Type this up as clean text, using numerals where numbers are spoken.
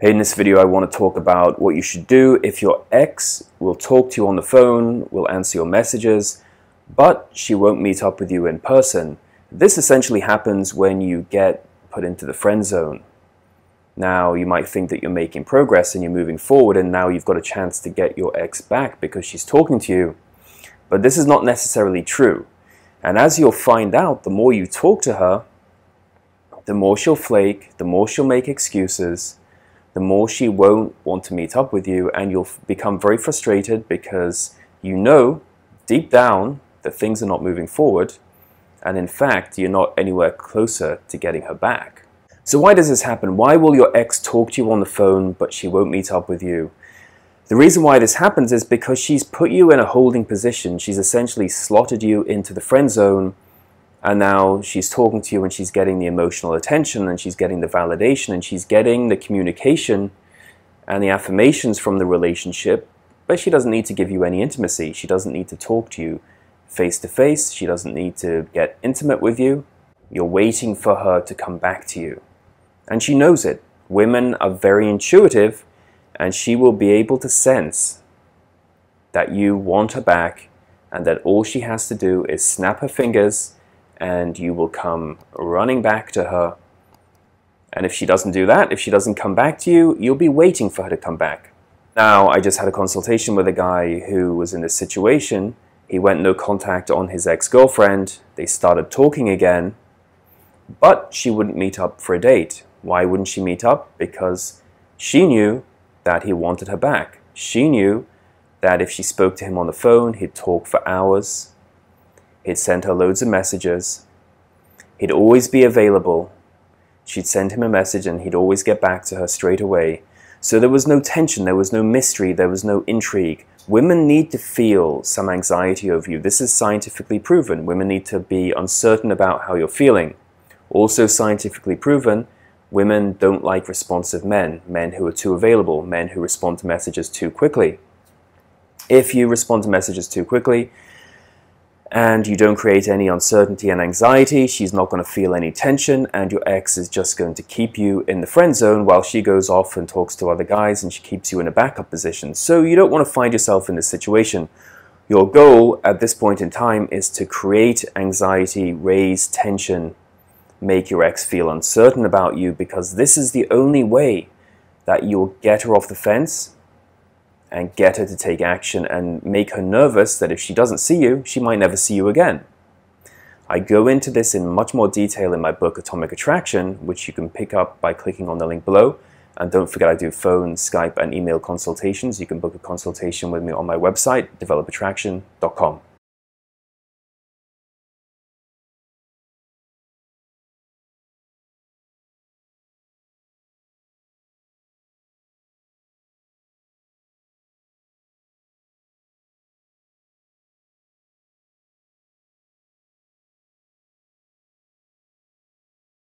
In this video, I want to talk about what you should do if your ex will talk to you on the phone, will answer your messages, but she won't meet up with you in person. This essentially happens when you get put into the friend zone. Now, you might think that you're making progress and you're moving forward, and now you've got a chance to get your ex back because she's talking to you. But this is not necessarily true. And as you'll find out, the more you talk to her, the more she'll flake, the more she'll make excuses, the more she won't want to meet up with you, and you'll become very frustrated because you know deep down that things are not moving forward, and in fact you're not anywhere closer to getting her back. So why does this happen? Why will your ex talk to you on the phone but she won't meet up with you? The reason why this happens is because she's put you in a holding position. She's essentially slotted you into the friend zone, and now she's talking to you and she's getting the emotional attention and she's getting the validation and she's getting the communication and the affirmations from the relationship, but she doesn't need to give you any intimacy. She doesn't need to talk to you face to face. She doesn't need to get intimate with you. You're waiting for her to come back to you. And she knows it. Women are very intuitive, and she will be able to sense that you want her back and that all she has to do is snap her fingers and you will come running back to her. And if she doesn't do that, if she doesn't come back to you, you'll be waiting for her to come back. Now, I just had a consultation with a guy who was in this situation. He went no contact on his ex-girlfriend. They started talking again, but she wouldn't meet up for a date. Why wouldn't she meet up? Because she knew that he wanted her back. She knew that if she spoke to him on the phone, he'd talk for hours. He'd send her loads of messages. He'd always be available. She'd send him a message and he'd always get back to her straight away. So there was no tension, there was no mystery, there was no intrigue. Women need to feel some anxiety over you. This is scientifically proven. Women need to be uncertain about how you're feeling. Also scientifically proven, women don't like responsive men, men who are too available, men who respond to messages too quickly. If you respond to messages too quickly, and you don't create any uncertainty and anxiety, she's not going to feel any tension, and your ex is just going to keep you in the friend zone while she goes off and talks to other guys, and she keeps you in a backup position. So you don't want to find yourself in this situation. Your goal at this point in time is to create anxiety, raise tension, make your ex feel uncertain about you, because this is the only way that you'll get her off the fence and get her to take action and make her nervous that if she doesn't see you, she might never see you again. I go into this in much more detail in my book, Atomic Attraction, which you can pick up by clicking on the link below. And don't forget, I do phone, Skype, and email consultations. You can book a consultation with me on my website, develofattraction.com.